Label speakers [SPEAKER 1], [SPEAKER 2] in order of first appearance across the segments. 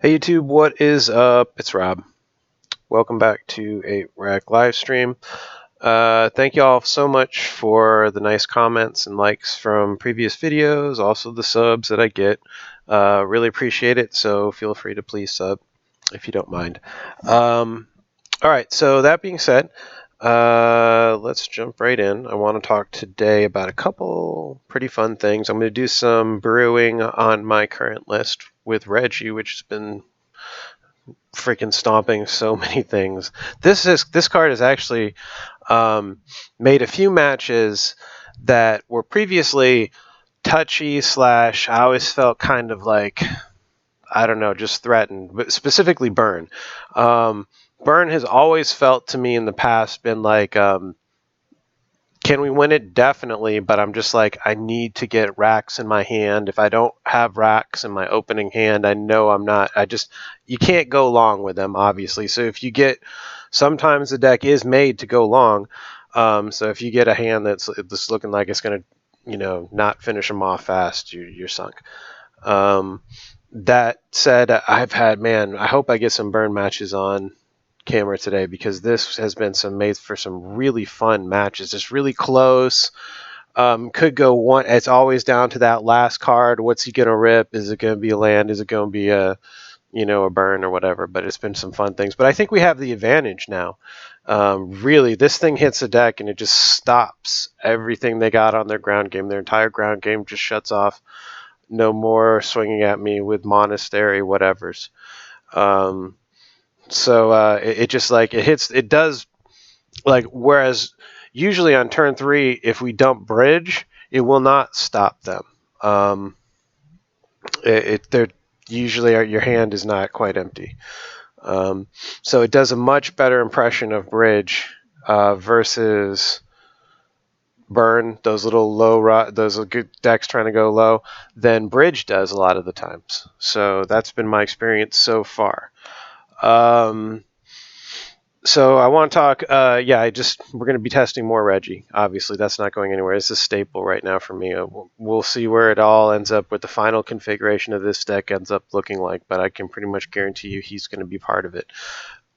[SPEAKER 1] Hey YouTube, what is up? It's Rob. Welcome back to a Rack Livestream. Thank you all so much for the nice comments and likes from previous videos, also the subs that I get. Really appreciate it, so feel free to please sub if you don't mind. Alright, so that being said, let's jump right in. I want to talk today about a couple pretty fun things. I'm going to do some brewing on my current list with Reggie, which has been freaking stomping so many things. This card has actually made a few matches that were previously touchy slash I always felt kind of like, I don't know, just threatened, but specifically Burn. Burn has always felt to me in the past been like, can we win it? Definitely, but I'm just like, I need to get racks in my hand. If I don't have racks in my opening hand, I know I'm not. You can't go long with them, obviously. So if you get, sometimes the deck is made to go long. So if you get a hand that's looking like it's going to, not finish them off fast, you're sunk. That said, I hope I get some burn matches on camera today because this has been made for some really fun matches. It's really close. Could go one. It's always down to that last card. What's he gonna rip? Is it gonna be a land? Is it gonna be a burn or whatever? But it's been some fun things. But I think we have the advantage now. Really, this thing hits the deck and it just stops everything they got on their ground game. Their entire ground game just shuts off. No more swinging at me with monastery whatevers. So it just like it does like, whereas usually on turn 3 if we dump bridge it will not stop them. They're usually your hand is not quite empty. So it does a much better impression of bridge versus burn, those little those good decks trying to go low, than bridge does a lot of the times. So that's been my experience so far. So I want to talk. We're going to be testing more Reggie. Obviously, that's not going anywhere. It's a staple right now for me. We'll see where it all ends up, what the final configuration of this deck ends up looking like. But I can pretty much guarantee you he's going to be part of it.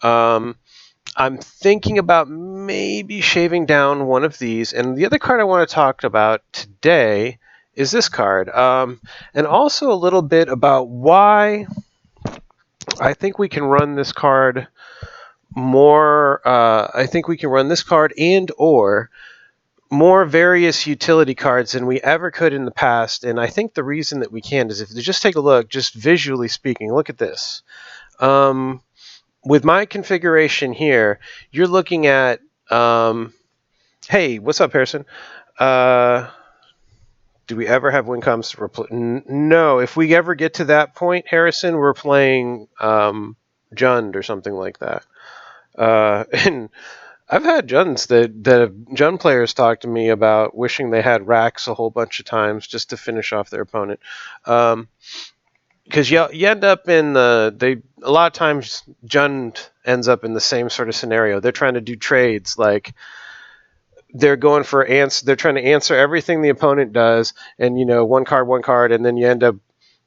[SPEAKER 1] I'm thinking about maybe shaving down one of these, and the other card I want to talk about today is this card, and also a little bit about why I think we can run this card more. I think we can run this card and or more various utility cards than we ever could in the past. And I think the reason that we can is if you just take a look, just visually speaking, look at this. With my configuration here, you're looking at. Hey, what's up, Harrison? Do we ever have Wincoms No. If we ever get to that point, Harrison, we're playing Jund or something like that. And I've had Juns that have Jun players talk to me about wishing they had racks a whole bunch of times just to finish off their opponent. Because you end up in a lot of times Jun ends up in the same sort of scenario. They're trying to do trades like they're going for answer. They're trying to answer everything the opponent does, and one card, and then you end up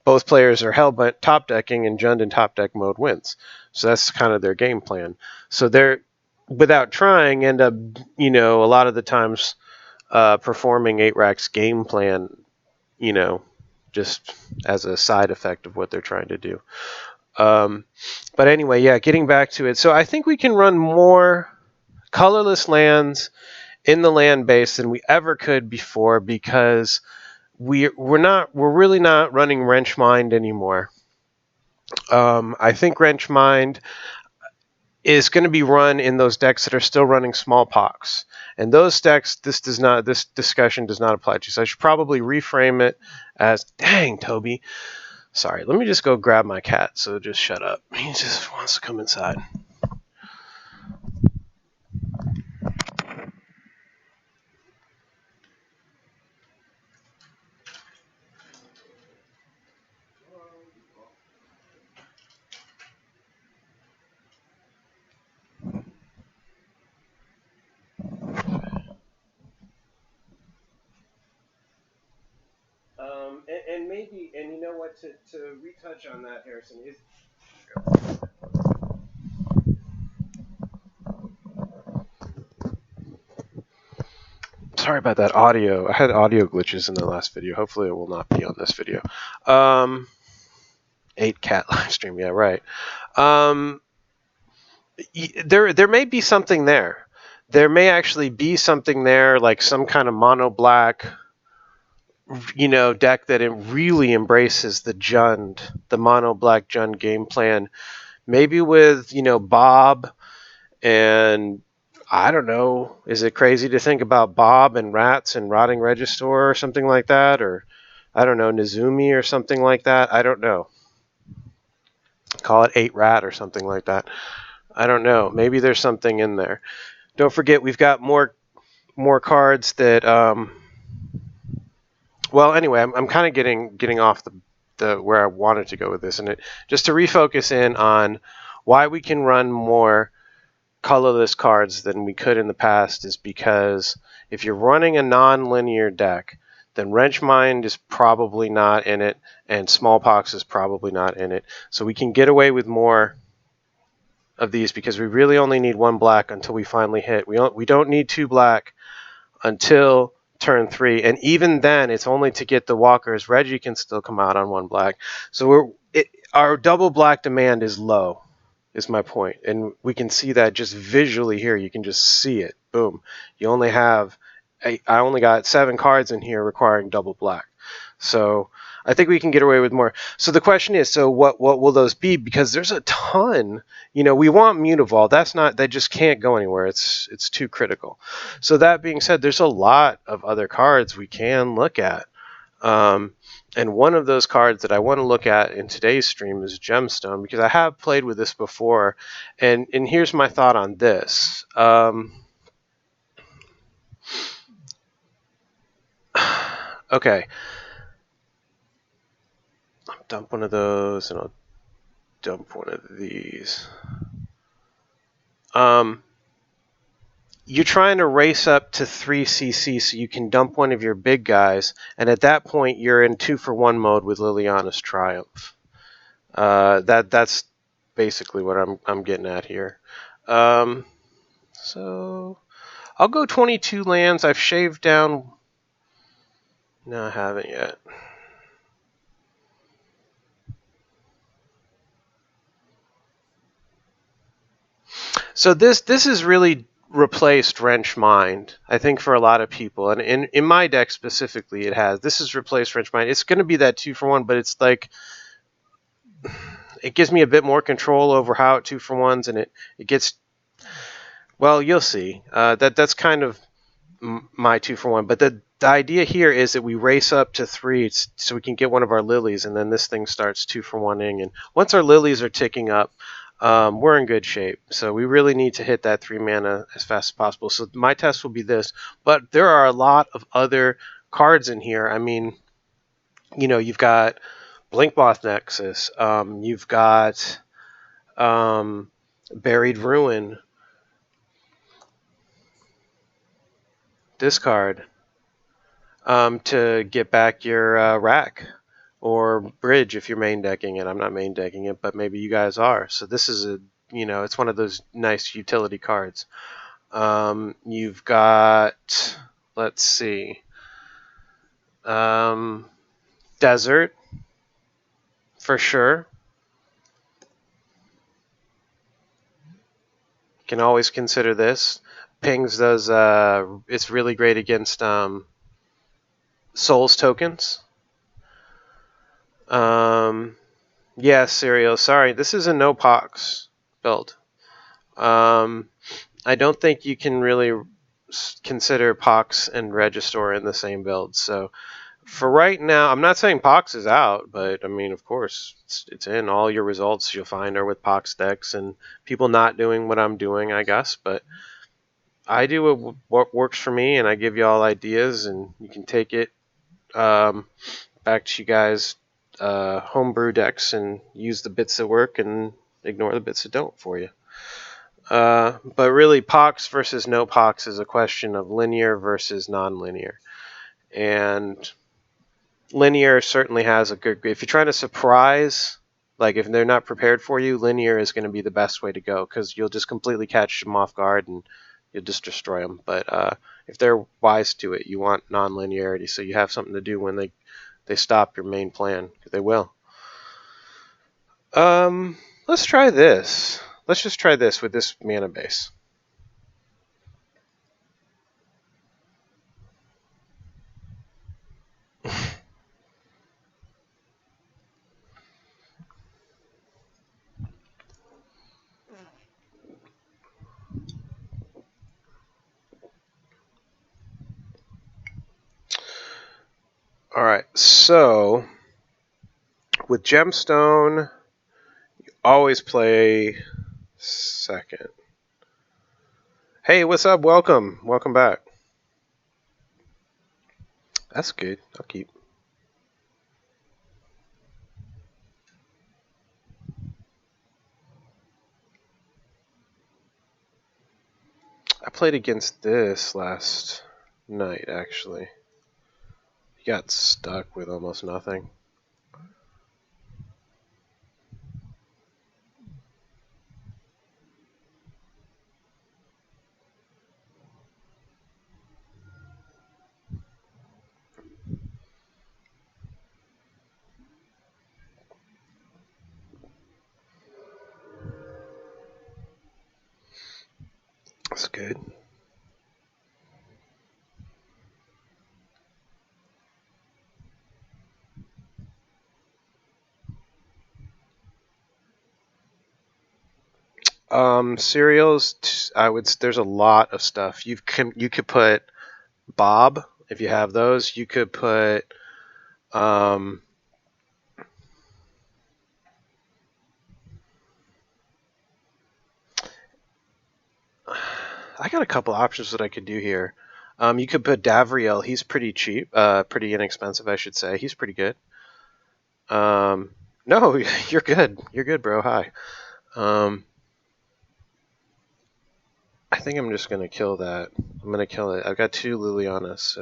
[SPEAKER 1] both players are hellbent top decking, and Jund in top deck mode wins. So that's kind of their game plan. So they're without trying end up a lot of the times performing 8-Rack's game plan, just as a side effect of what they're trying to do. But anyway, yeah, getting back to it. So I think we can run more colorless lands in the land base than we ever could before because we're really not running Wrench Mind anymore. I think Wrench Mind is going to be run in those decks that are still running Smallpox, and those decks this discussion does not apply to. So I should probably reframe it as, dang, Toby. Sorry, let me just go grab my cat. So just shut up. He just wants to come inside. And maybe, and you know what, to retouch on that, Harrison, is Sorry about that audio. I had audio glitches in the last video. Hopefully it will not be on this video. 8-cat live stream. Yeah, right. There may be something there. There may actually be something there, like some kind of mono black, deck that it really embraces the mono black Jund game plan. Maybe with Bob and I don't know. Is it crazy to think about Bob and Rats and Rotting Register or something like that, or I don't know, Nizumi or something like that? I don't know. Call it 8-rat or something like that. I don't know. Maybe there's something in there. Don't forget, we've got more cards that. Well, anyway, I'm kind of getting off the where I wanted to go with this, and just to refocus in on why we can run more colorless cards than we could in the past is because if you're running a non-linear deck, then Wrenchmind is probably not in it, and Smallpox is probably not in it. So we can get away with more of these because we really only need 1 black until we finally hit. We don't need 2 black until turn 3, and even then it's only to get the walkers. Reggie can still come out on 1 black. So our double black demand is low, is my point. And we can see that just visually here. You can just see it. Boom. You only have, I only got 7 cards in here requiring double black. So I think we can get away with more. So the question is, so what will those be? Because there's a ton. We want Mutavault. That just can't go anywhere. It's too critical. So that being said, there's a lot of other cards we can look at. And one of those cards that I want to look at in today's stream is Gemstone, because I have played with this before. And here's my thought on this. Okay. I'll dump one of those, and I'll dump one of these. You're trying to race up to 3 CC so you can dump one of your big guys, and at that point you're in 2-for-1 mode with Liliana's Triumph. That's basically what I'm getting at here. So I'll go 22 lands. I've shaved down. No, I haven't yet. So this is really replaced Wrenchmind, I think, for a lot of people, and in my deck specifically, it has. This has replaced Wrenchmind. It's going to be that 2-for-1, but it's like it gives me a bit more control over how it 2-for-1s, and it gets. Well, you'll see. That's kind of my 2-for-1, but the idea here is that we race up to 3 so we can get one of our lilies, and then this thing starts 2-for-1ing, and once our lilies are ticking up, we're in good shape. So we really need to hit that 3 mana as fast as possible. So my test will be this, but there are a lot of other cards in here. I mean, you've got Blinkmoth Nexus, you've got Buried Ruin, discard to get back your rack or bridge if you're main decking it. I'm not main decking it, but maybe you guys are. So this is it's one of those nice utility cards. You've got, let's see, Desert for sure. Can always consider this. Pings those. It's really great against Souls tokens. Yeah, Serial. Sorry, this is a no pox build. I don't think you can really consider Pox and Register in the same build. So for right now, I'm not saying Pox is out, but I mean, of course, it's in. All your results you'll find are with Pox decks and people not doing what I'm doing, I guess. But I do what works for me, and I give you all ideas, and you can take it back to you guys' homebrew decks and use the bits that work and ignore the bits that don't for you. But really, Pox versus no Pox is a question of linear versus non-linear. And linear certainly has a good... If you're trying to surprise Like, if they're not prepared for you, linear is going to be the best way to go, because you'll just completely catch them off guard and you'll just destroy them. But if they're wise to it, you want non-linearity, so you have something to do when they stop your main plan. They will. Let's try this. Let's just try this with this mana base. All right, so with Gemstone, you always play second. Hey, what's up? Welcome. Welcome back. That's good. I'll keep. I played against this last night, actually. He got stuck with almost nothing. That's good. Cereals, there's a lot of stuff. You could put Bob, if you have those. You could put I got a couple options that I could do here. You could put Davriel. He's pretty cheap, pretty inexpensive, I should say. He's pretty good. No, you're good. You're good, bro. Hi. I think I'm just gonna kill that. I'm gonna kill it. I've got two Liliana's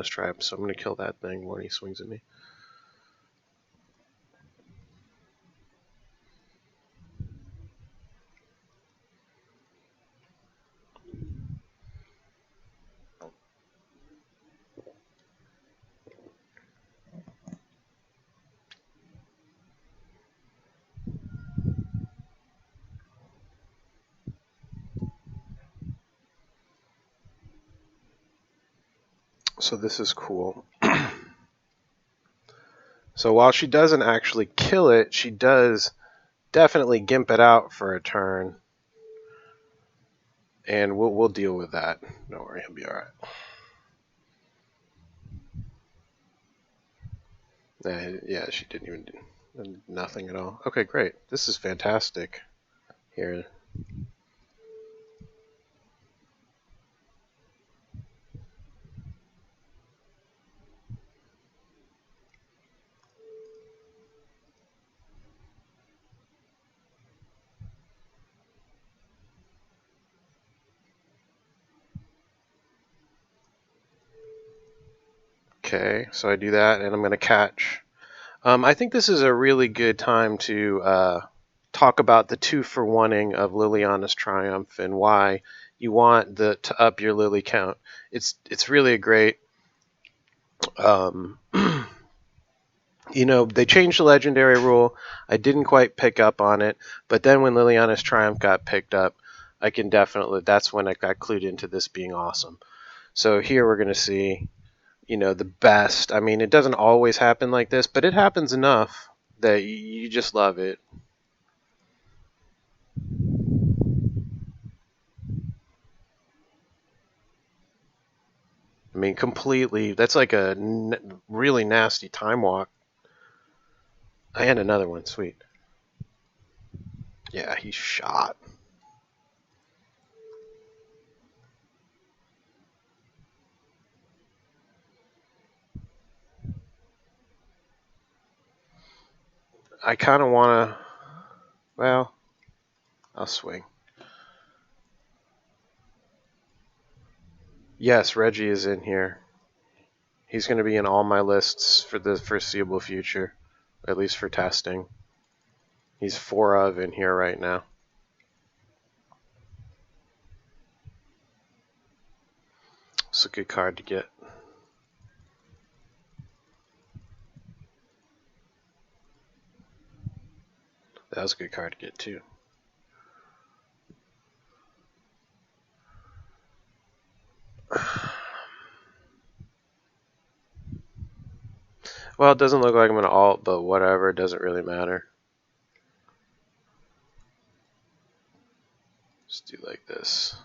[SPEAKER 1] tribes, so I'm gonna kill that thing when he swings at me. So this is cool. So while she doesn't actually kill it, she does definitely gimp it out for a turn. And we'll deal with that. Don't worry, he'll be alright. Yeah, she didn't even do nothing at all. Okay, great. This is fantastic. Here. Okay, so I do that, and I'm going to catch. I think this is a really good time to talk about the 2-for-1ing of Liliana's Triumph and why you want to up your Lily count. It's really a great. You know, they changed the legendary rule. I didn't quite pick up on it, but then when Liliana's Triumph got picked up, I can definitely. That's when I got clued into this being awesome. So here we're going to see, you know, the best. I mean, it doesn't always happen like this, but it happens enough that you just love it. I mean, completely. That's like a really nasty time walk. And another one, sweet. Yeah, he's shot. I kind of want to. Well, I'll swing. Yes, Reggie is in here. He's going to be in all my lists for the foreseeable future, at least for testing. He's 4 of in here right now. It's a good card to get. That was a good card to get too. Well, it doesn't look like I'm going to alt, but whatever, it doesn't really matter. Let's do like this.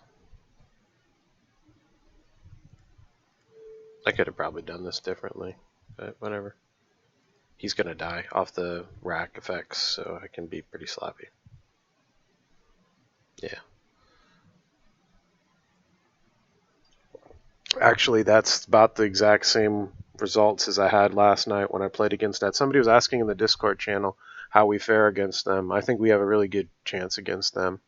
[SPEAKER 1] I could have probably done this differently, but whatever. He's going to die off the rack effects, so I can be pretty sloppy. Yeah. Actually, that's about the exact same results as I had last night when I played against that. Somebody was asking in the Discord channel how we fare against them. I think we have a really good chance against them.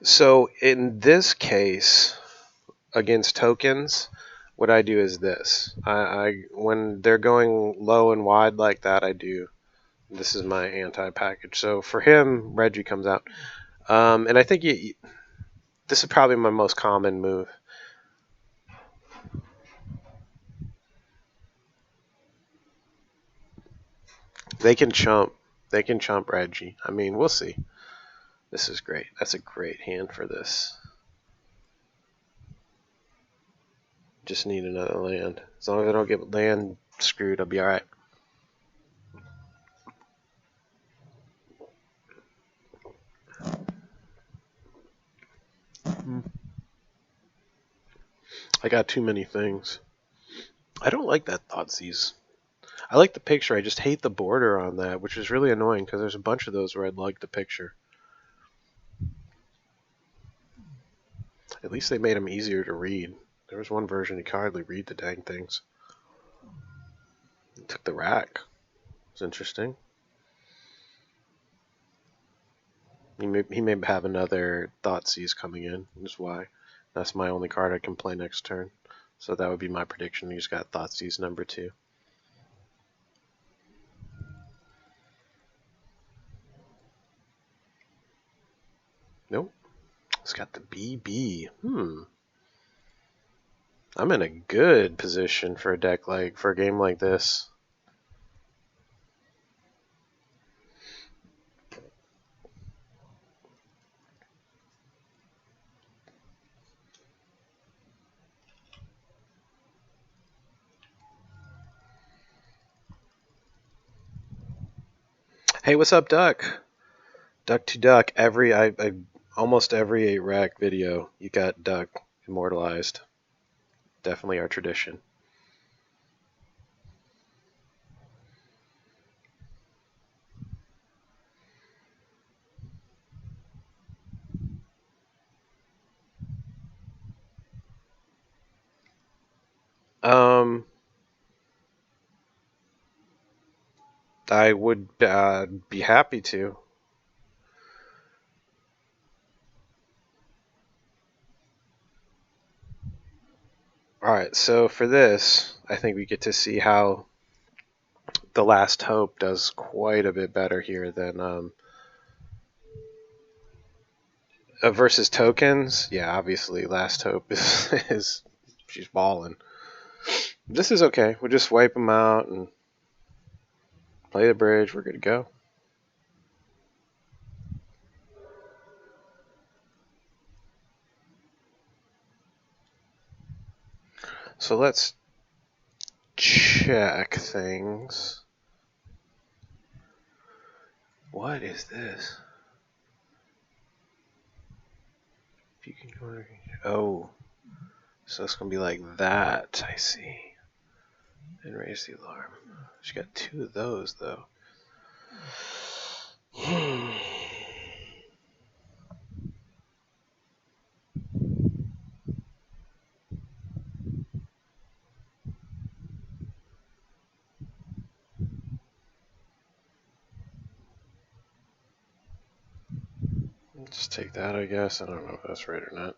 [SPEAKER 1] So in this case, against tokens, what I do is this. I when they're going low and wide like that, I do. This is my anti-package. So for him, Reggie comes out. And I think this is probably my most common move. They can chump. They can chump Reggie. I mean, we'll see. This is great. That's a great hand for this. Just need another land. As long as I don't get land screwed, I'll be alright. I got too many things. I don't like that Thoughtseize. I like the picture. I just hate the border on that, which is really annoying because there's a bunch of those where I'd like the picture. At least they made them easier to read. There was one version you could hardly read the dang things. It took the rack. It's interesting. He may have another Thoughtseize coming in. That's why. That's my only card I can play next turn. So that would be my prediction. He's got Thoughtseize number 2. Nope. It's got the BB. I'm in a good position for a game like this. Hey, what's up, Duck? Duck to Duck. Almost every 8-rack video, you got Duck immortalized. Definitely our tradition. I would be happy to. Alright, so for this, I think we get to see how The Last Hope does quite a bit better here than versus tokens. Yeah, obviously Last Hope is she's balling. This is okay. We'll just wipe them out and play the bridge. We're good to go. So let's check things. What is this? If you can go. Oh, so it's gonna be like that. I see. And raise the alarm. She got 2 of those though. Just take that, I guess. I don't know if that's right or not.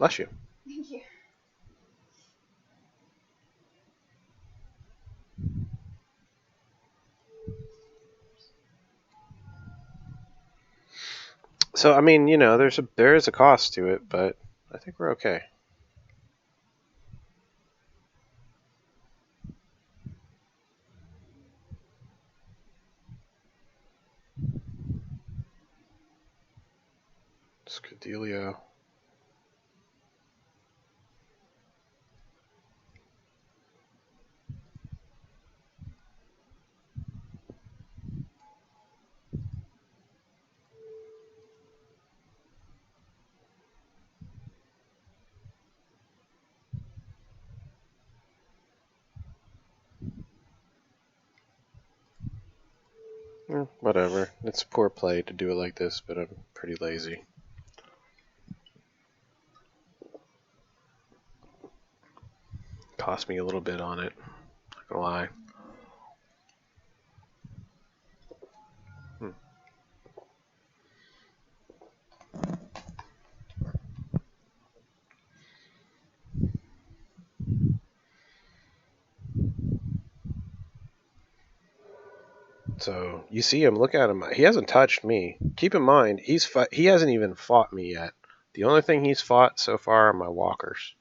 [SPEAKER 1] Bless you.
[SPEAKER 2] Thank you.
[SPEAKER 1] So I mean, you know, there is a cost to it, but I think we're okay. It's good dealio. Whatever. It's poor play to do it like this, but I'm pretty lazy. Cost me a little bit on it. Not gonna lie. So you see him. Look at him. He hasn't touched me. Keep in mind, he hasn't even fought me yet. The only thing he's fought so far are my walkers.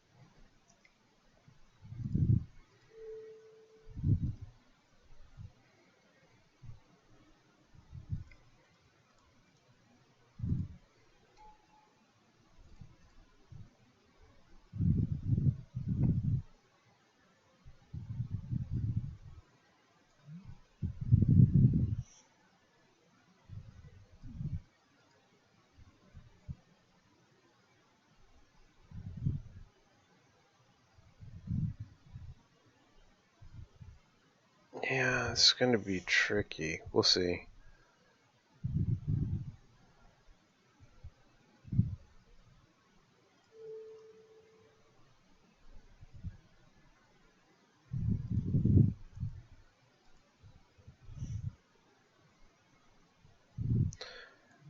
[SPEAKER 1] Yeah, it's gonna be tricky. We'll see.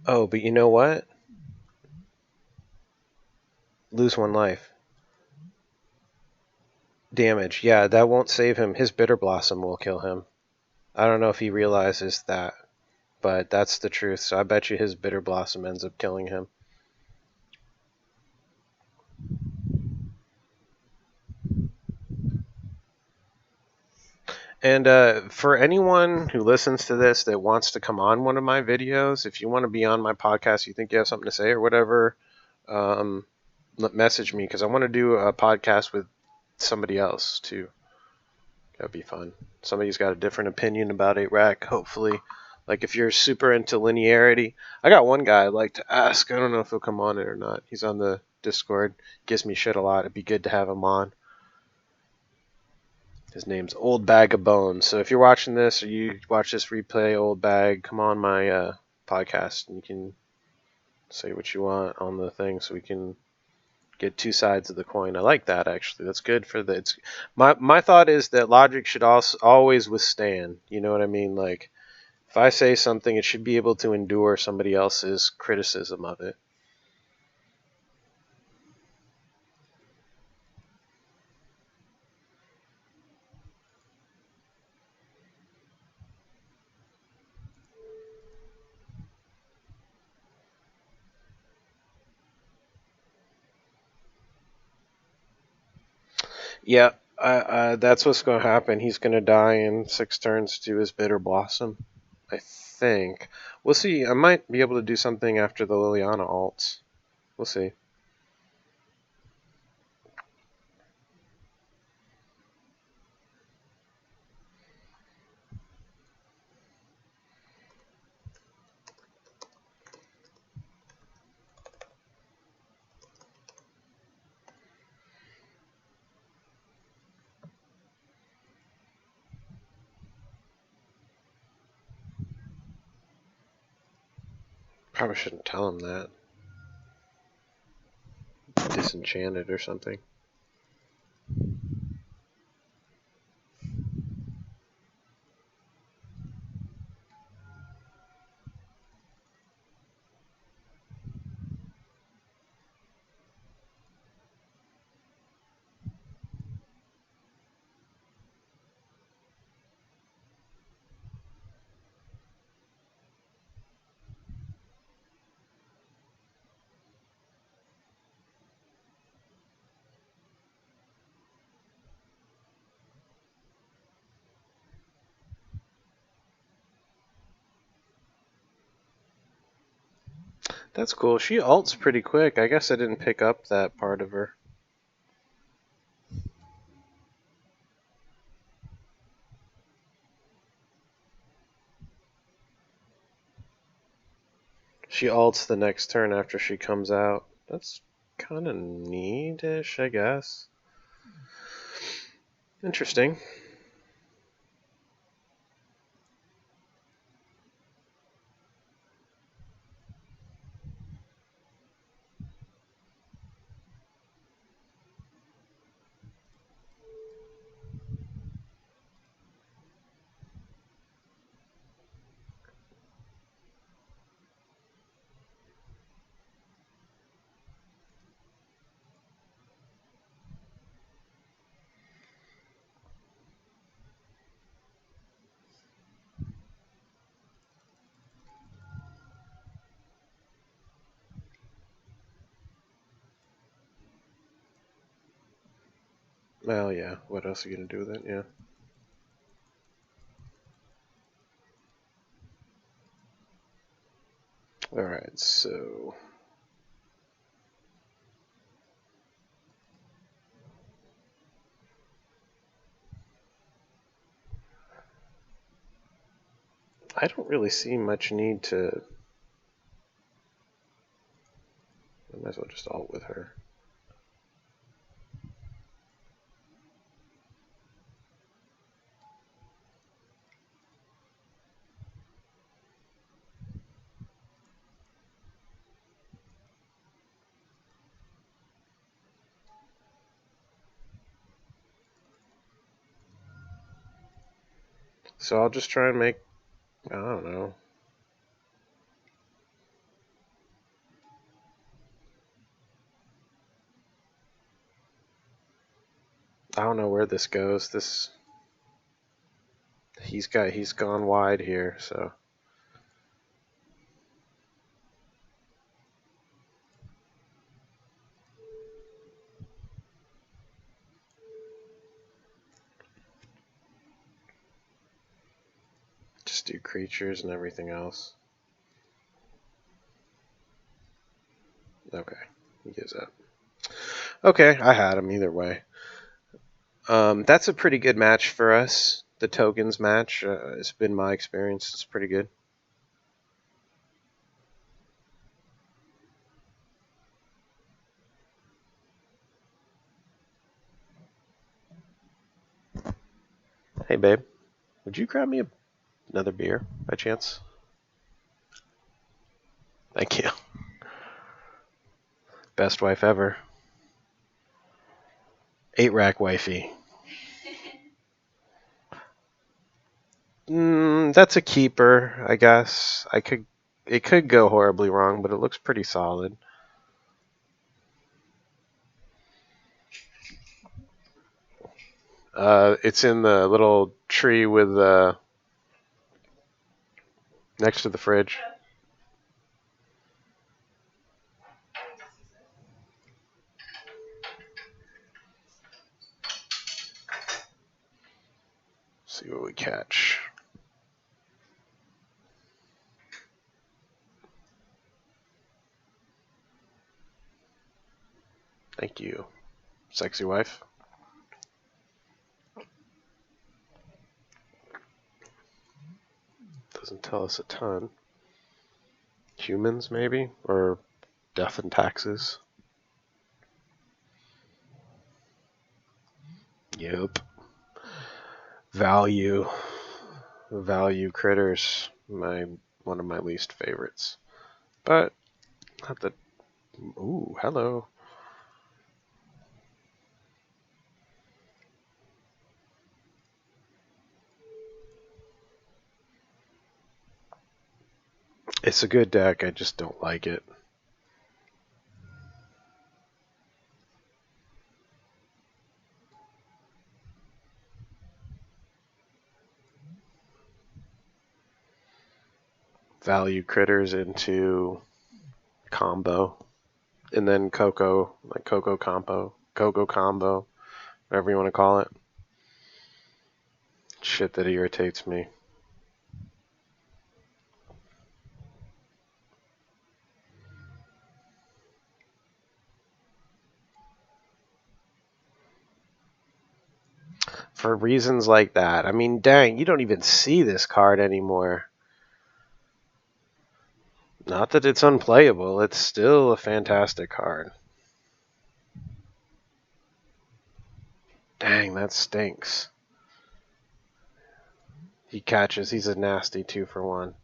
[SPEAKER 1] Oh, but you know what? Lose one life. Damage. Yeah, that won't save him. His Bitter Blossom will kill him. I don't know if he realizes that, but that's the truth. So I bet you his Bitter Blossom ends up killing him. And for anyone who listens to this that wants to come on one of my videos, if you want to be on my podcast, you think you have something to say or whatever, message me because I want to do a podcast with somebody else too. That'd be fun. Somebody's got a different opinion about 8-Rack, hopefully. Like if you're super into linearity, I got one guy I'd like to ask. I don't know if he'll come on it or not. He's on the Discord. Gives me shit a lot. It'd be good to have him on. His name's Old Bag of Bones. So if you're watching this or you watch this replay, Old Bag, come on my podcast and you can say what you want on the thing so we can get two sides of the coin. I like that actually. That's good for the. It's my thought is that logic should also always withstand. You know what I mean? Like if I say something, it should be able to endure somebody else's criticism of it. Yeah, that's what's going to happen. He's going to die in 6 turns to his Bitter Blossom. I think. We'll see. I might be able to do something after the Liliana alts. We'll see. Probably shouldn't tell him that. Disenchanted or something. That's cool. She ults pretty quick. I guess I didn't pick up that part of her. She ults the next turn after she comes out. That's kind of neat-ish, I guess. Interesting. Well, yeah. What else are you going to do with it? Yeah. Alright, so... I don't really see much need to... I might as well just ult with her. So I'll just try and make... I don't know. I don't know where this goes. He's gone wide here, so... Just do creatures and everything else. Okay, he gives up. Okay, I had him either way. That's a pretty good match for us. The tokens match. It's been my experience. It's pretty good. Hey, babe. Would you grab me another beer by chance? Thank you. Best wife ever. 8-rack wifey. That's a keeper, I guess. It could go horribly wrong, but it looks pretty solid. It's in the little tree with next to the fridge. See what we catch. Thank you, sexy wife. Doesn't tell us a ton. Humans, maybe? Or death and taxes? Yep. Value critters. One of my least favorites. But not the... Ooh, hello. It's a good deck, I just don't like it. Value critters into combo. And then Coco, like Coco combo, whatever you want to call it. Shit that irritates me. for reasons like that. I mean, dang, you don't even see this card anymore. Not that it's unplayable, it's still a fantastic card. Dang, that stinks. He catches, he's a nasty 2-for-1.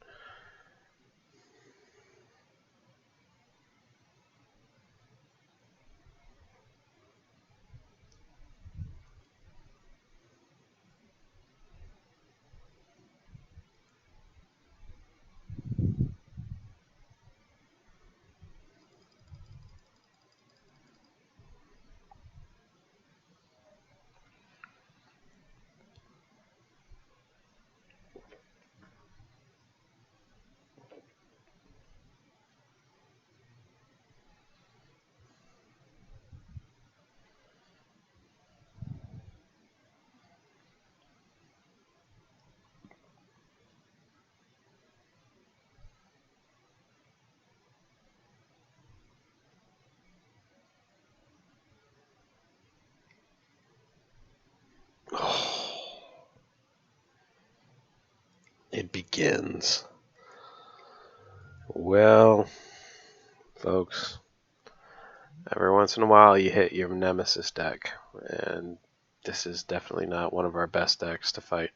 [SPEAKER 1] It begins. Well, folks, every once in a while you hit your nemesis deck, and this is definitely not one of our best decks to fight.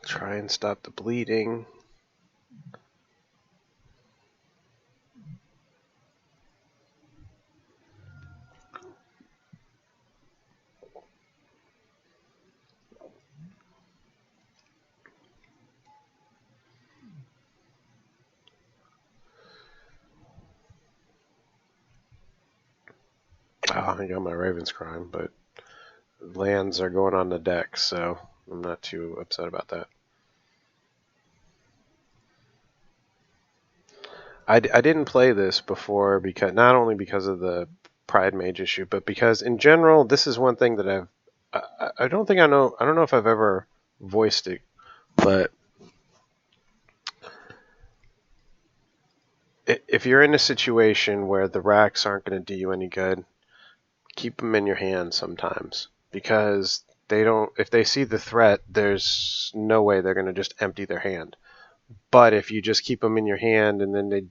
[SPEAKER 1] Try and stop the bleeding. Oh, I got my Raven's Crime, but lands are going on the deck, so I'm not too upset about that. I didn't play this before because not only because of the Pride Mage issue, but because in general, this is one thing that I don't think I know. I don't know if I've ever voiced it, but if you're in a situation where the racks aren't going to do you any good, keep them in your hand sometimes, because they don't. If they see the threat, there's no way they're going to just empty their hand. But if you just keep them in your hand and then they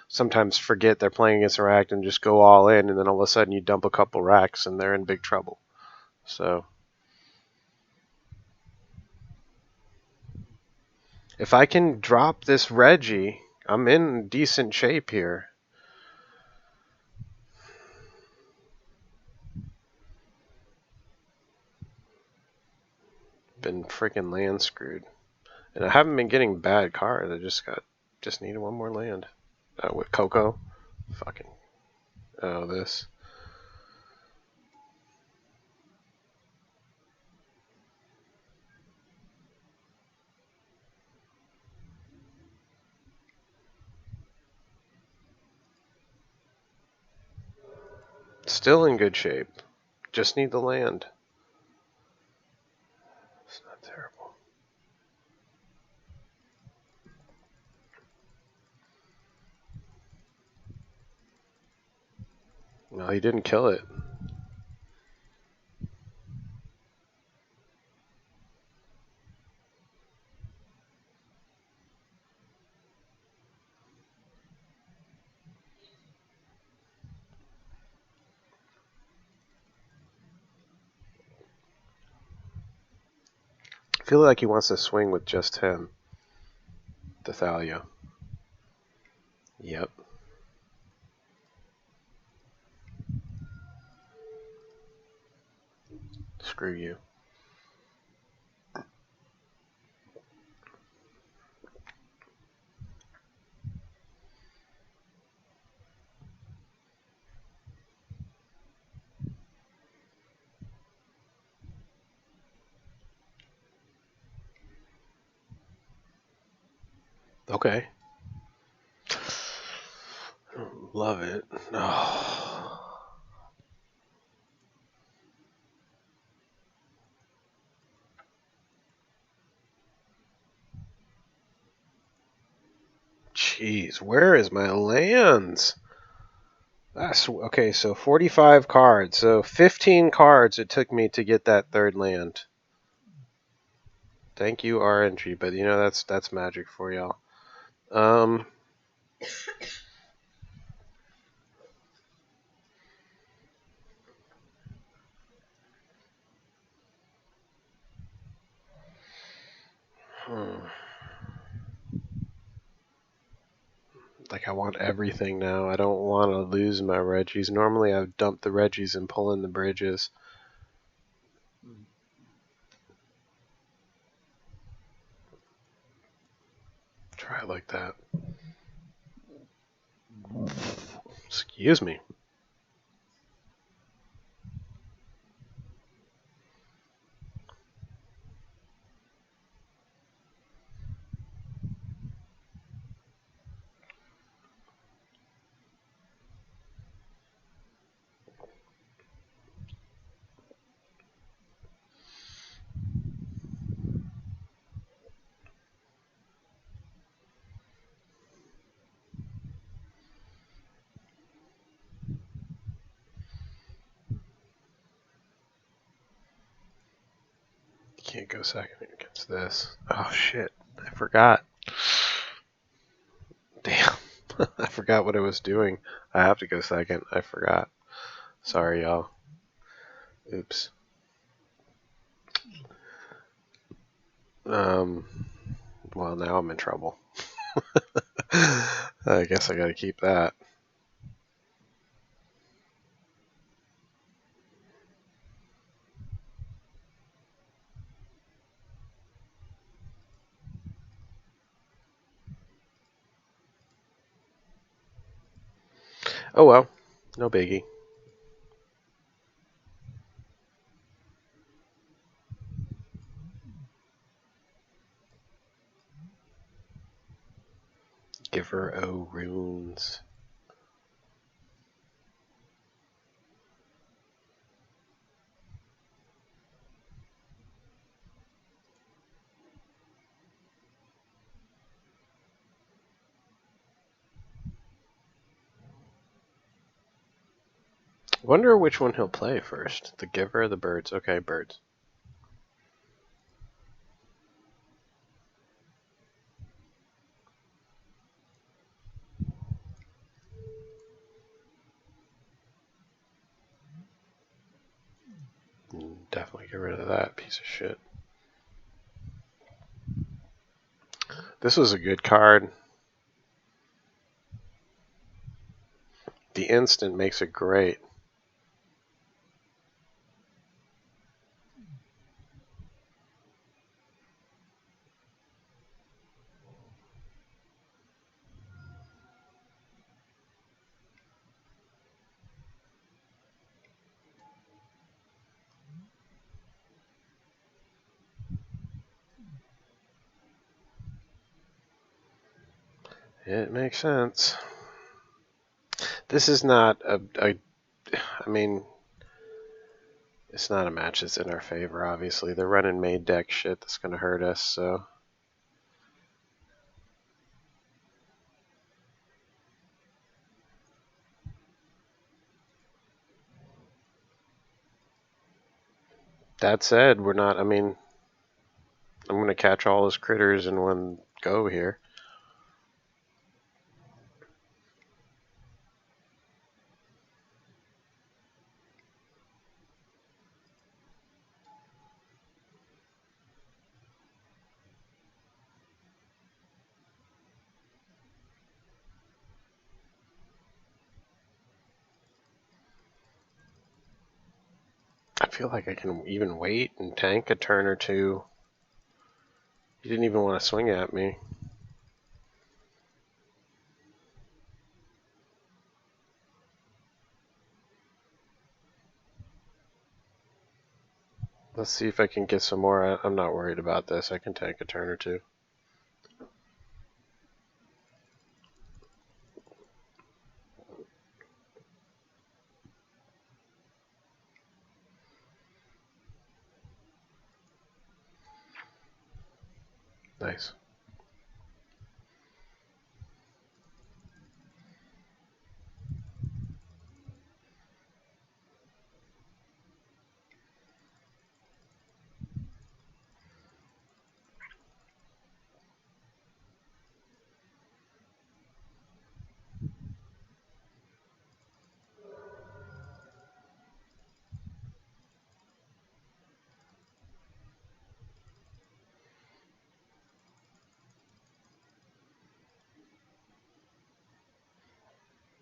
[SPEAKER 1] sometimes forget they're playing against a rack and just go all in, and then all of a sudden you dump a couple racks and they're in big trouble. So if I can drop this Reggie, I'm in decent shape here. Been freaking land screwed. And I haven't been getting bad cards. I just needed one more land. With Coco. Fucking. Oh, this. Still in good shape. Just need the land. It's not terrible. No, he didn't kill it. I feel like he wants to swing with just him. The Thalia. Yep. Screw you. Okay. Love it. Oh. Jeez, where is my lands? That's okay, so 45 cards. So 15 cards it took me to get that third land. Thank you, RNG, but you know that's magic for y'all. Like I want everything now. I don't want to lose my Reggies. Normally I would dump the Reggies and pull in the bridges. Try it like that. Excuse me. Can't go second against this. Oh shit. I forgot. Damn. I forgot what I was doing. I have to go second. I forgot. Sorry, y'all. Oops. Well, now I'm in trouble. I guess I gotta keep that. Oh well. No biggie. Giver O runes. Wonder which one he'll play first. The giver or the birds? Okay, birds. Definitely get rid of that piece of shit. This was a good card. The instant makes it great. It makes sense. This is not I mean, it's not a match that's in our favor, obviously. They're running made deck shit that's going to hurt us, so. That said, we're not, I mean, I'm going to catch all his critters in one go here. I feel like I can even wait and tank a turn or two. He didn't even want to swing at me. Let's see if I can get some more. I'm not worried about this. I can tank a turn or two. Nice.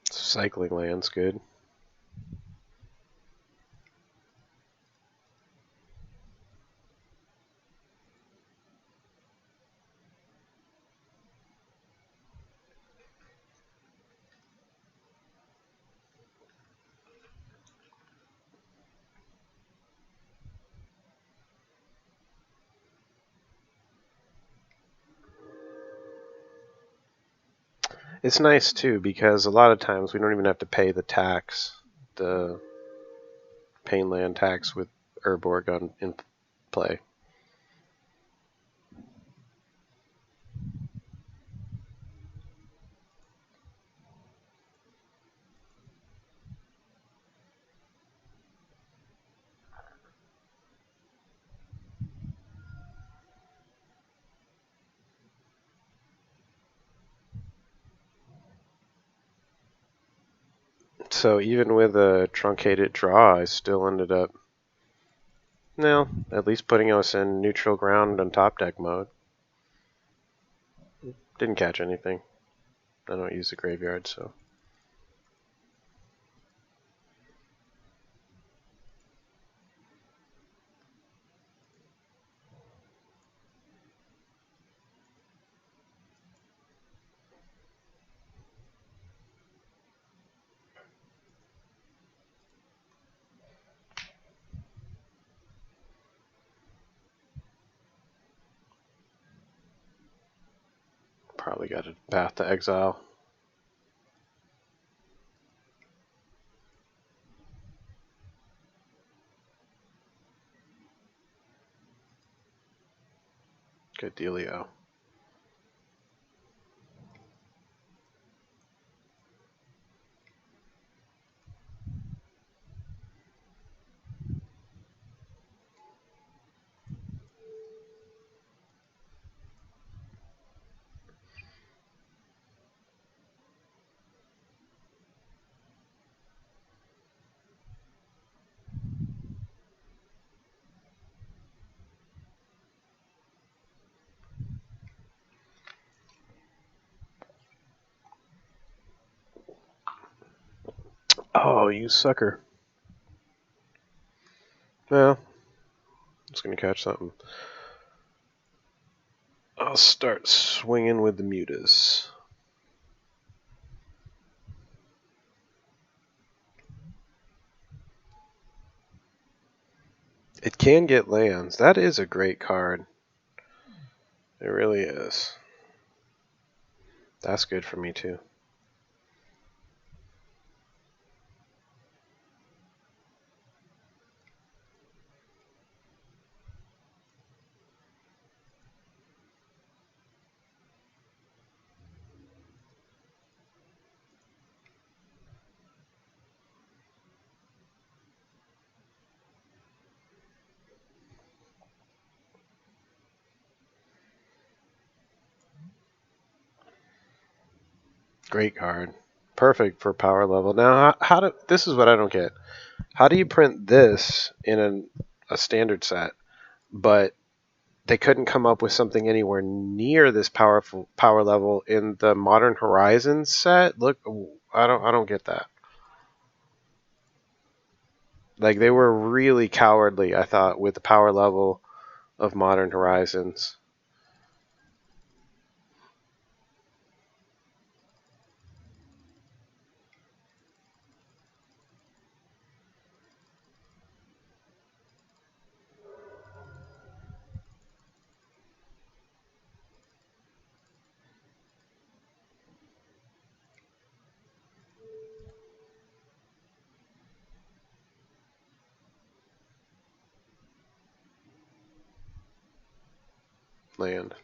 [SPEAKER 1] Cycling land's good. It's nice too because a lot of times we don't even have to pay the tax, the Painland tax with Urborg in play. So even with a truncated draw, I still ended up, no, at least putting us in neutral ground on top deck mode. Didn't catch anything. I don't use the graveyard, so. Probably got a path to exile. Good dealio. Oh, you sucker. Well, I'm just going to catch something. I'll start swinging with the mutas. It can get lands. That is a great card. It really is. That's good for me too. Great card. Perfect for power level. Now, this is what I don't get. How do you print this in a standard set, but they couldn't come up with something anywhere near this powerful power level in the Modern Horizons set? Look, I don't get that. Like, they were really cowardly, I thought, with the power level of Modern Horizons. Land.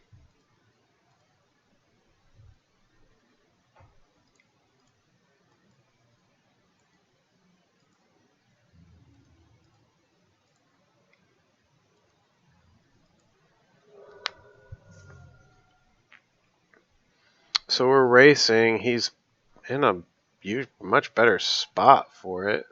[SPEAKER 1] So we're racing. He's in a much better spot for it.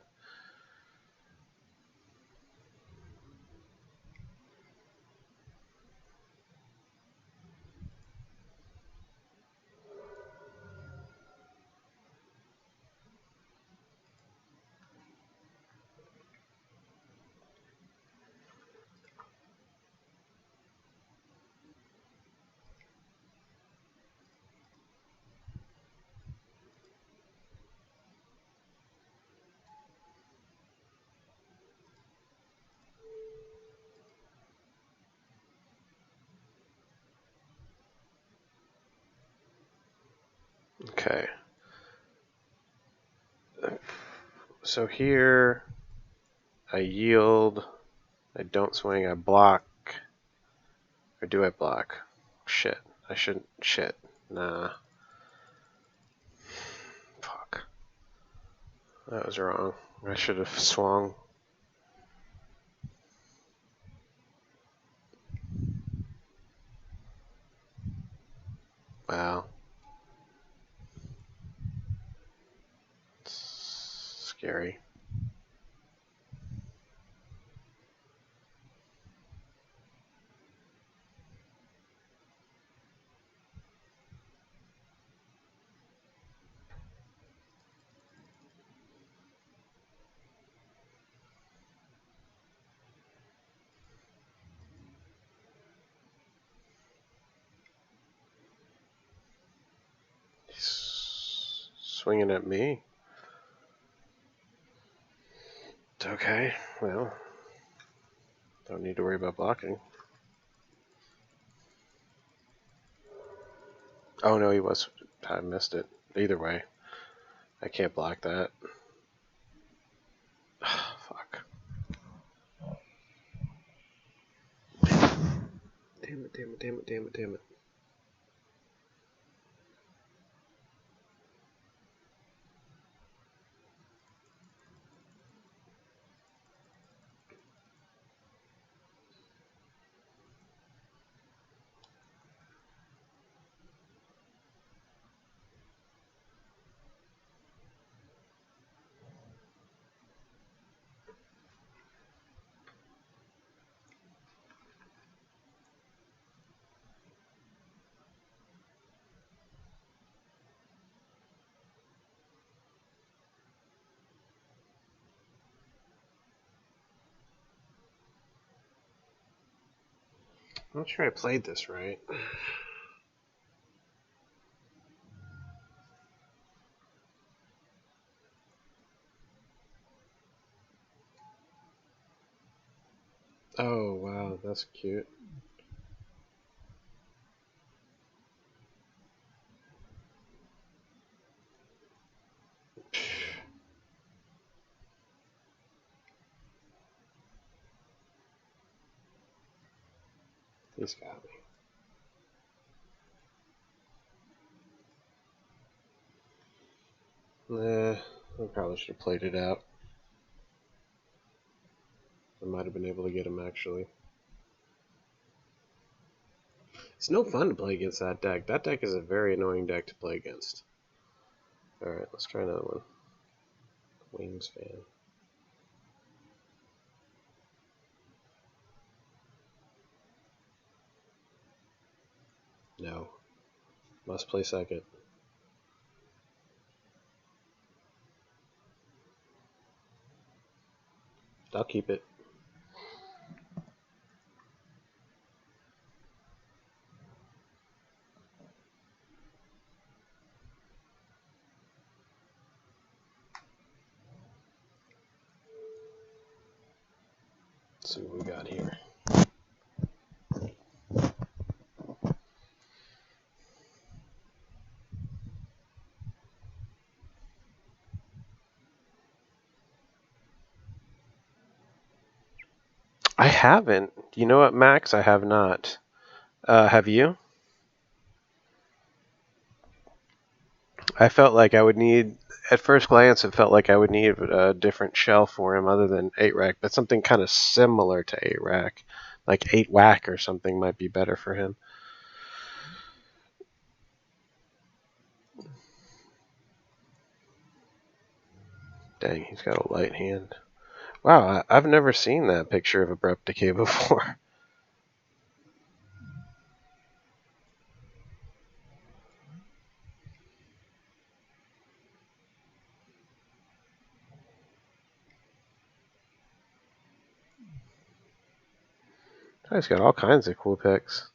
[SPEAKER 1] Okay. So here, I yield. I don't swing. I block. Or do I block? Shit. I shouldn't. Shit. Nah. Fuck. That was wrong. I should have swung. Wow. It's scary. He's swinging at me. It's okay. Well, don't need to worry about blocking. Oh no, he was. I missed it. Either way, I can't block that. Fuck. Damn it, damn it, damn it, damn it, damn it. I'm not sure I played this right. Oh, wow, that's cute. He's got me. Nah, I probably should have played it out. I might have been able to get him, actually. It's no fun to play against that deck. That deck is a very annoying deck to play against. Alright, let's try another one. Wings fan. No. Must play second. I'll keep it. Let's see what we got here. I haven't. You know what, Max? I have not. Have you? I felt like I would need, at first glance, it felt like I would need a different shell for him other than 8-rack, but something kind of similar to 8-rack. Like 8-whack or something might be better for him. Dang, he's got a light hand. Wow, I've never seen that picture of Abrupt Decay before. He's got all kinds of cool picks.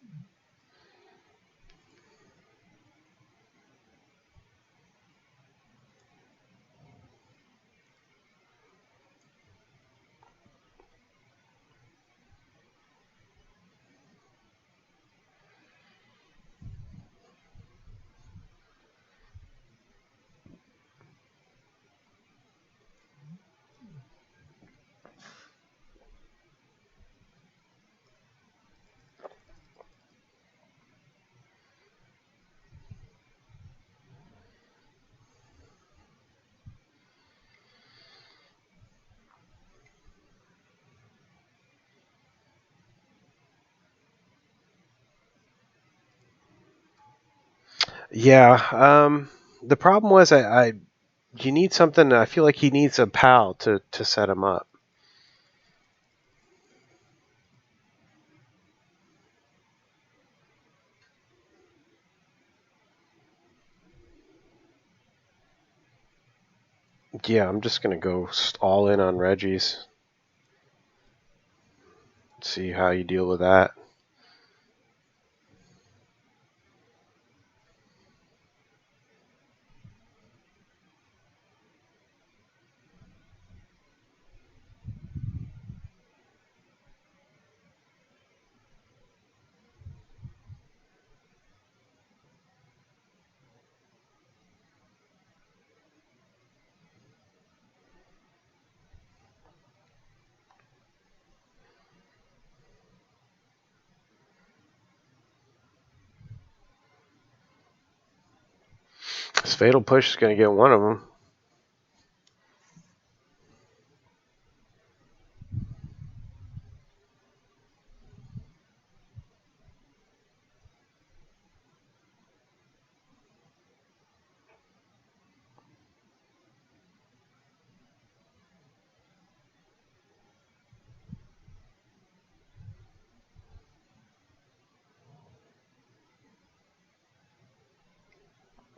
[SPEAKER 1] Yeah, the problem was you need something. I feel like he needs a pal to set him up. Yeah, I'm just gonna go all in on Reggie's. See how you deal with that. This Fatal Push is gonna get one of them.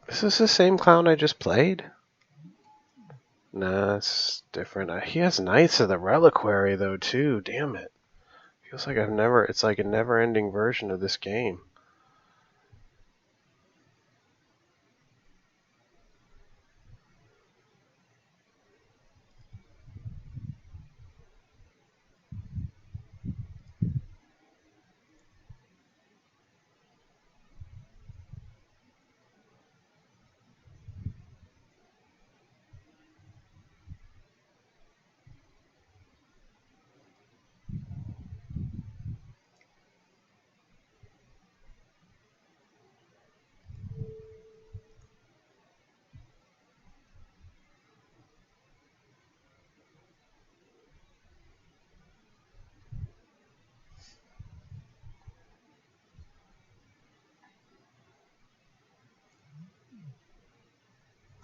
[SPEAKER 1] Is this the same clown I just played? Nah, it's different. He has Knights of the Reliquary though too. Damn it! Feels like it's like a never-ending version of this game.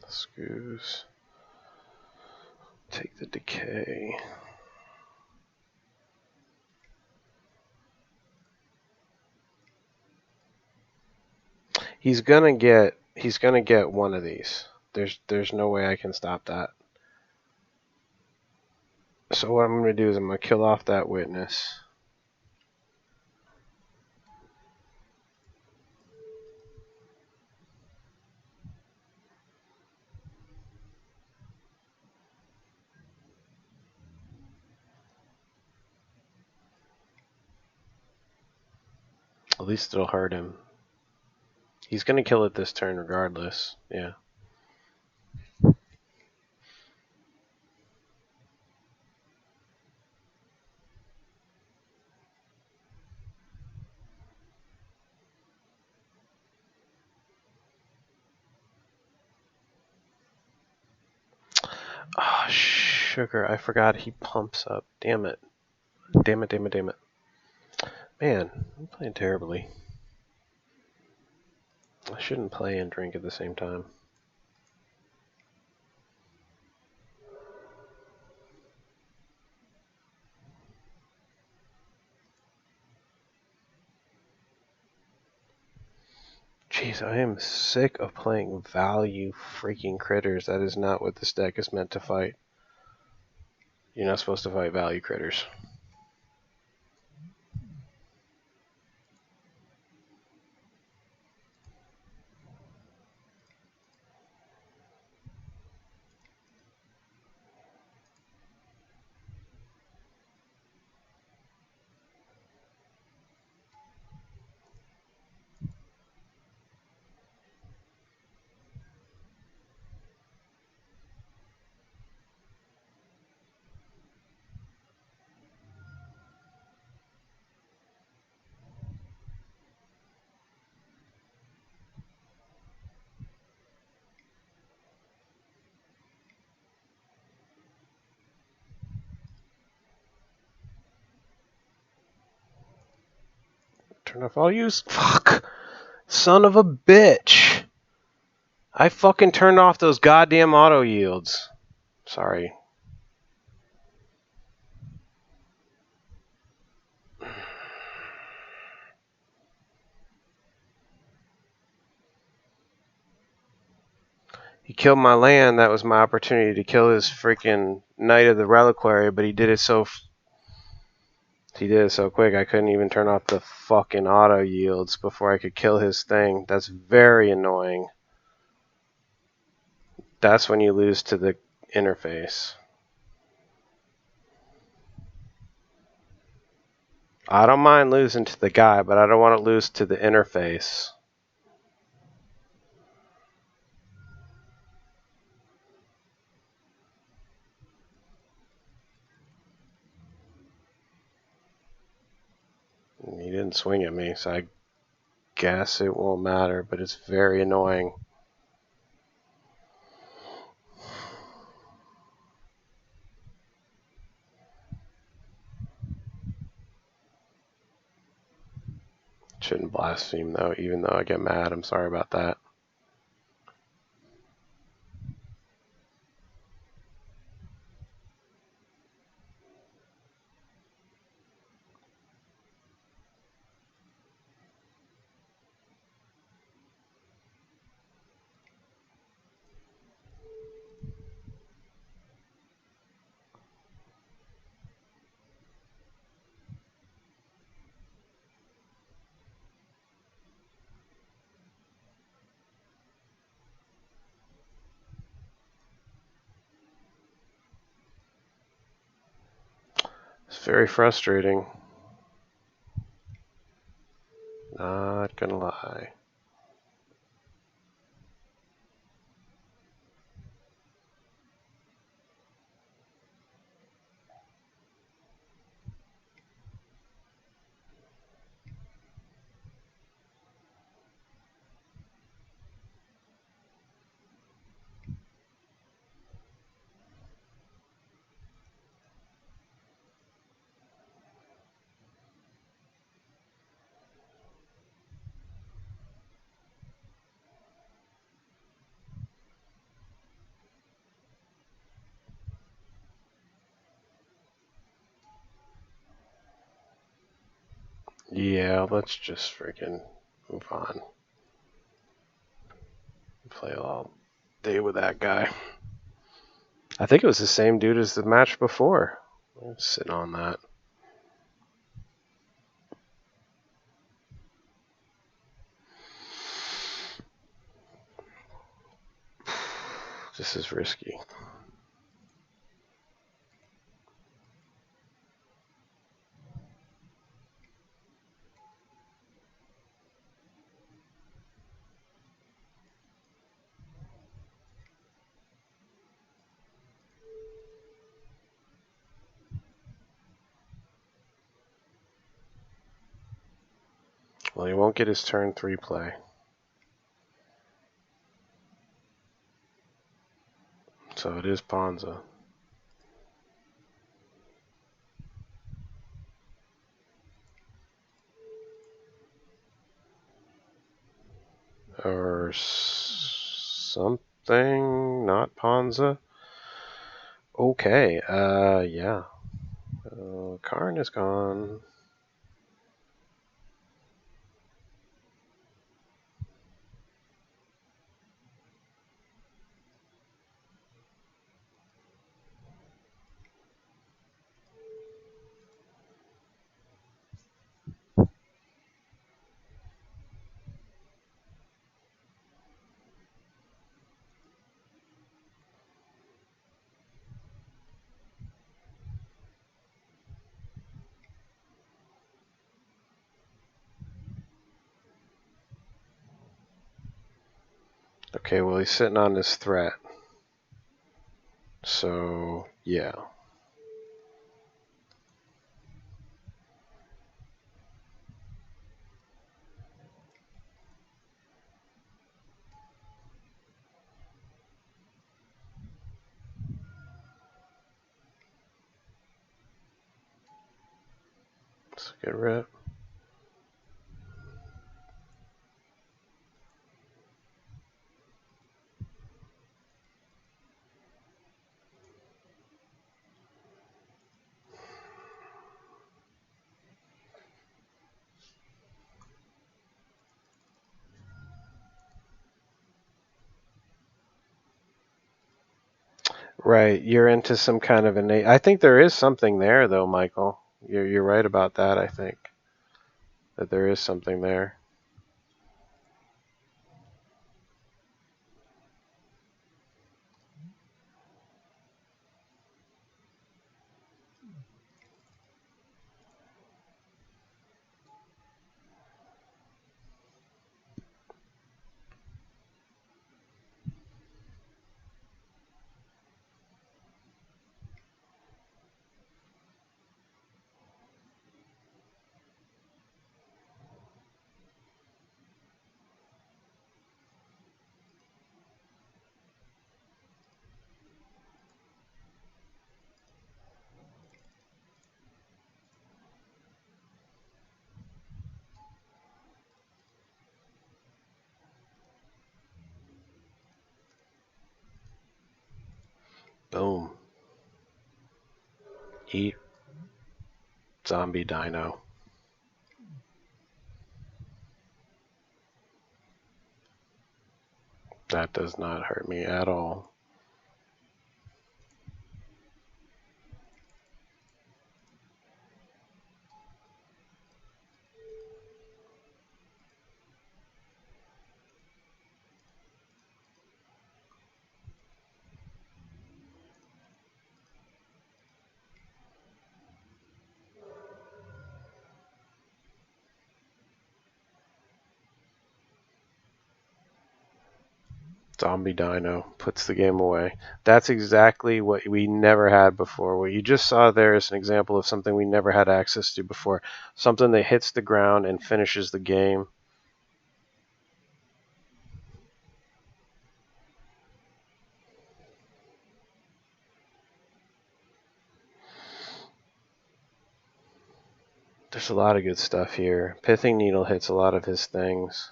[SPEAKER 1] Scoos. Take the decay. He's gonna get one of these. There's no way I can stop that. So what I'm gonna do is I'm gonna kill off that witness. At least it'll hurt him. He's gonna kill it this turn regardless. Yeah. Oh, sugar. I forgot he pumps up. Damn it. Damn it, damn it, damn it. Man, I'm playing terribly. I shouldn't play and drink at the same time. Jeez, I am sick of playing value freaking critters. That is not what this deck is meant to fight. You're not supposed to fight value critters. Turn off all use. Fuck! Son of a bitch! I fucking turned off those goddamn auto yields. Sorry. He killed my land. That was my opportunity to kill his freaking Knight of the Reliquary, but he did it so quick I couldn't even turn off the fucking auto yields before I could kill his thing. That's very annoying. That's when you lose to the interface. I don't mind losing to the guy, but I don't want to lose to the interface. He didn't swing at me, so I guess it won't matter, but it's very annoying. Shouldn't blaspheme though, even though I get mad. I'm sorry about that. It's very frustrating. Not gonna lie. Yeah, let's just freaking move on. Play all day with that guy. I think it was the same dude as the match before. I'm sitting on that. This is risky. Well, he won't get his turn 3 play. So it is Ponza. Or something, not Ponza. Okay, yeah. Karn is gone. Okay, well, he's sitting on this threat. So, yeah. Let's get rid. Right, you're into some kind of innate. I think there is something there, though, Michael. You're right about that. I think that there is something there. Boom. Eat zombie dino. That does not hurt me at all. Zombie Dino puts the game away. That's exactly what we never had before. What you just saw there is an example of something we never had access to before. Something that hits the ground and finishes the game. There's a lot of good stuff here. Pithing Needle hits a lot of his things.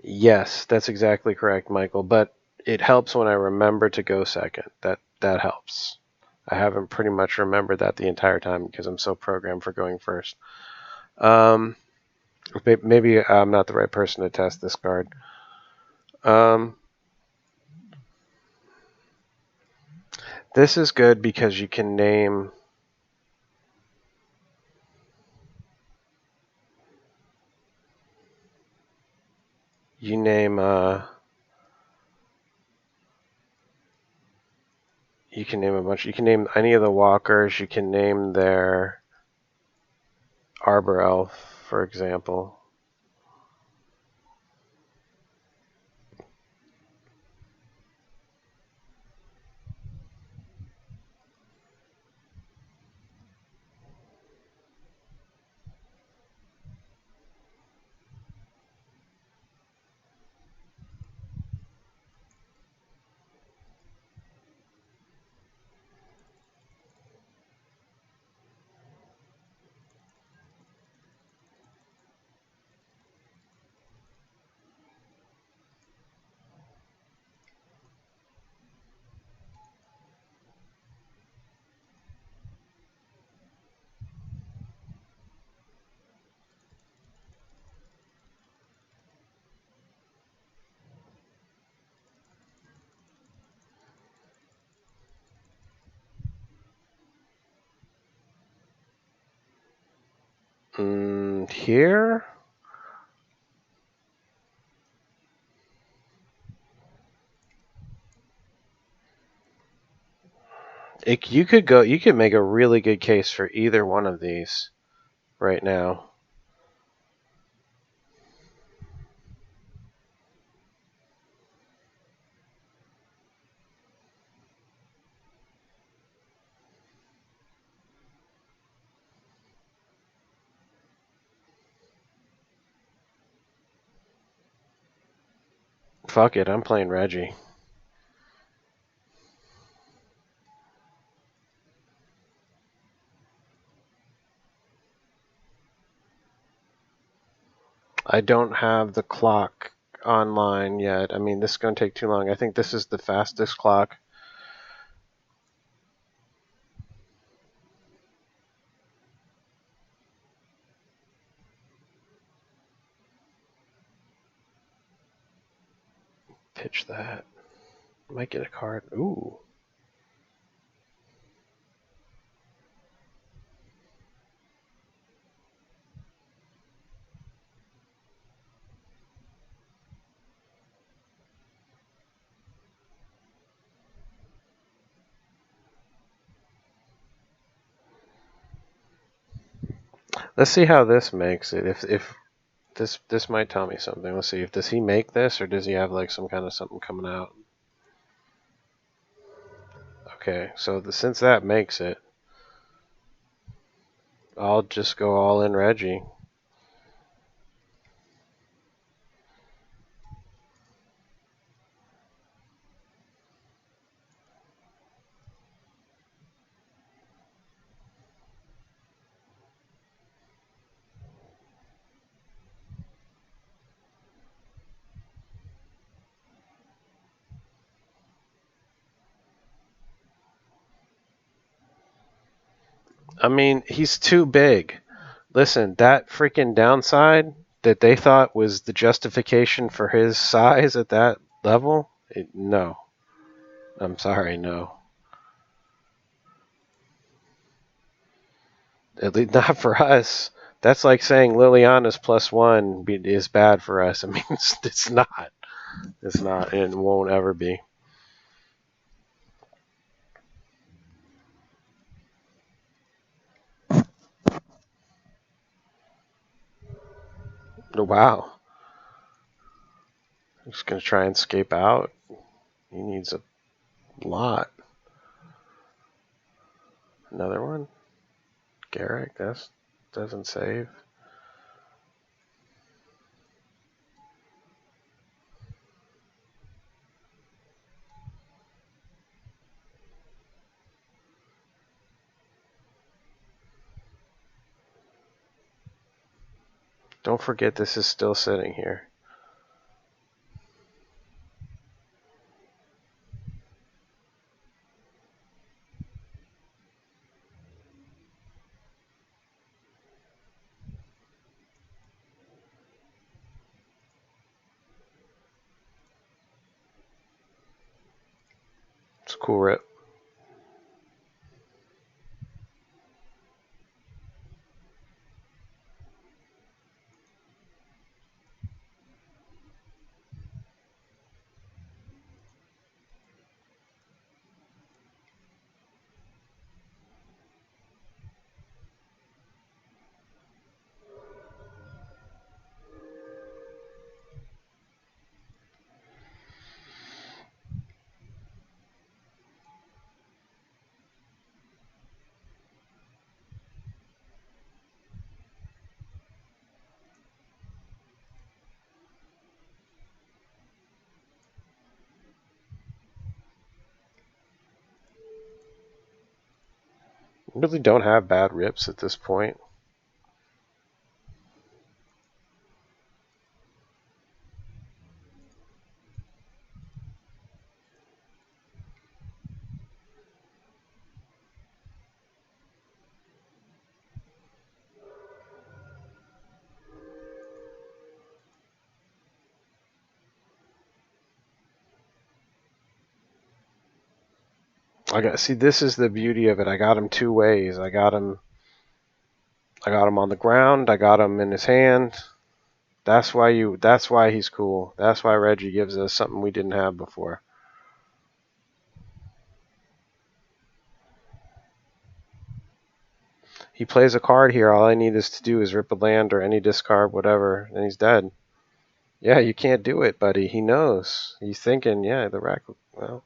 [SPEAKER 1] Yes, that's exactly correct, Michael. But it helps when I remember to go second. That helps. I haven't pretty much remembered that the entire time because I'm so programmed for going first. Maybe I'm not the right person to test this card. This is good because you can name. You name. You can name a bunch. You can name any of the walkers. You can name their Arbor Elf, for example. Here? You could make a really good case for either one of these right now. Fuck it, I'm playing Reggie. I don't have the clock online yet. I mean, this is going to take too long. I think this is the fastest clock. Pitch that. Might get a card. Ooh. Let's see how this makes it. If this might tell me something. Let's see. Does he make this, or does he have like some kind of something coming out? Okay, so since that makes it, I'll just go all in Reggie. I mean, he's too big. Listen, that freaking downside that they thought was the justification for his size at that level, no. I'm sorry, no. At least not for us. That's like saying Liliana's +1 is bad for us. I mean, it's not. It's not, and it won't ever be. Wow. He's going to try and escape out. He needs a lot. Another one? Garrick, that doesn't save. Don't forget this is still sitting here. It's a cool rip. Really don't have bad rips at this point. See, this is the beauty of it. I got him two ways. I got him on the ground. I got him in his hand. That's why he's cool. That's why Reggie gives us something we didn't have before. He plays a card here. All I need is to do is rip a land or any discard, whatever, and he's dead. Yeah, you can't do it, buddy. He knows. He's thinking, yeah, the rack. Well,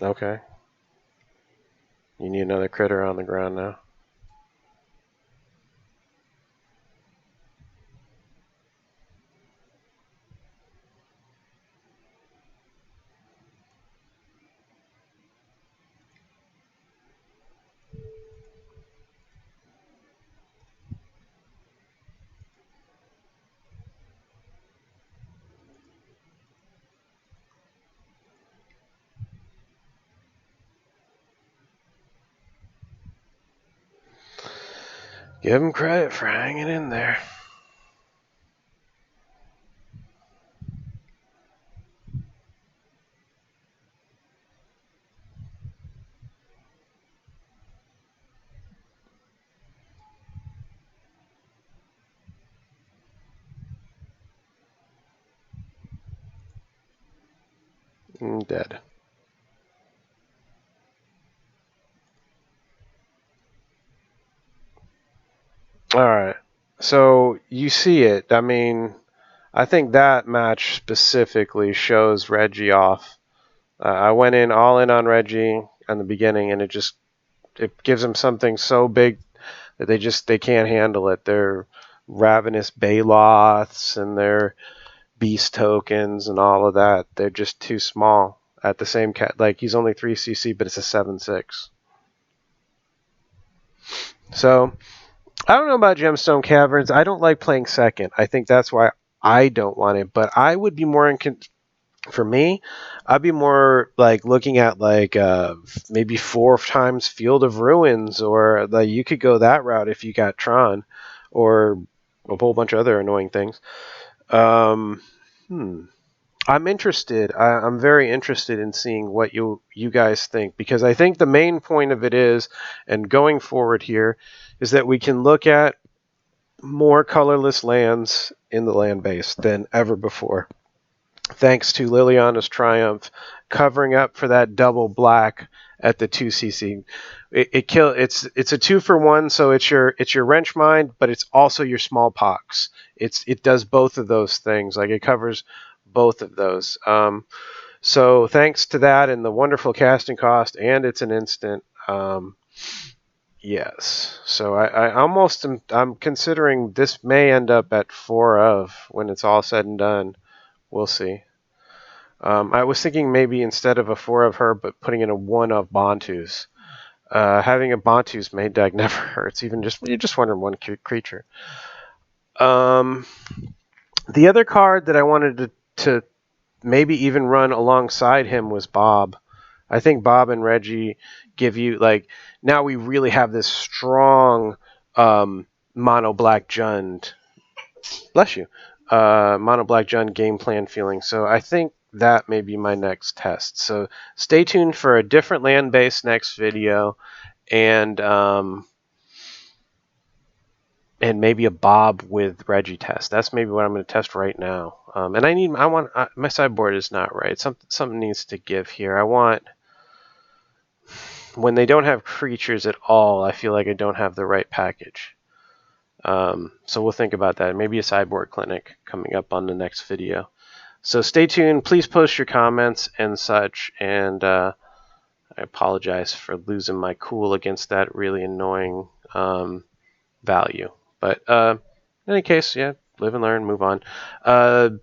[SPEAKER 1] okay. You need another critter on the ground now. Give him credit for hanging in there. Dead. All right. So you see it. I mean, I think that match specifically shows Reggie off. I went in all in on Reggie in the beginning, and it gives them something so big that they can't handle it. They're ravenous Baloths and their beast tokens and all of that. They're just too small at the same like he's only 3 CC, but it's a 7/6. So I don't know about Gemstone Caverns. I don't like playing second. I think that's why I don't want it. But I would be more for me, I'd be more like looking at like maybe 4 times Field of Ruins, or you could go that route if you got Tron, or a whole bunch of other annoying things. I'm interested. I'm very interested in seeing what you guys think, because I think the main point of it is, and going forward here, is that we can look at more colorless lands in the land base than ever before, thanks to Liliana's Triumph covering up for that double black at the 2cc. It's a 2-for-1, so it's your Wrench Mind, but it's also your Smallpox. It does both of those things. Like, it covers both of those. So thanks to that and the wonderful casting cost, and it's an instant. Yes. So I'm considering this may end up at 4 of when it's all said and done. We'll see. I was thinking maybe instead of a 4 of her, but putting in a 1 of Bantus. Having a Bantus main deck never hurts. Even you're just wondering one creature. The other card that I wanted to maybe even run alongside him was Bob. I think Bob and Reggie give you, like, now we really have this strong mono black Jund. Bless you. Mono black Jund game plan feeling. So I think that may be my next test. So stay tuned for a different land base next video, and maybe a Bob with Reggie test. That's maybe what I'm going to test right now. And my sideboard is not right. Something needs to give here. I want, when they don't have creatures at all, I feel like I don't have the right package. So we'll think about that. Maybe a sideboard clinic coming up on the next video. So stay tuned. Please post your comments and such. And I apologize for losing my cool against that really annoying value. But in any case, yeah, live and learn, move on.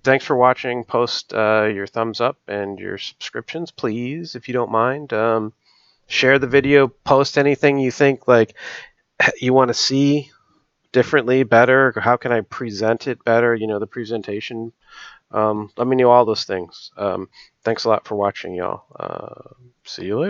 [SPEAKER 1] Thanks for watching. Post your thumbs up and your subscriptions, please, if you don't mind. Share the video. Post anything you think like you want to see differently, better. How can I present it better? The presentation. Let me know all those things. Thanks a lot for watching, y'all. See you later.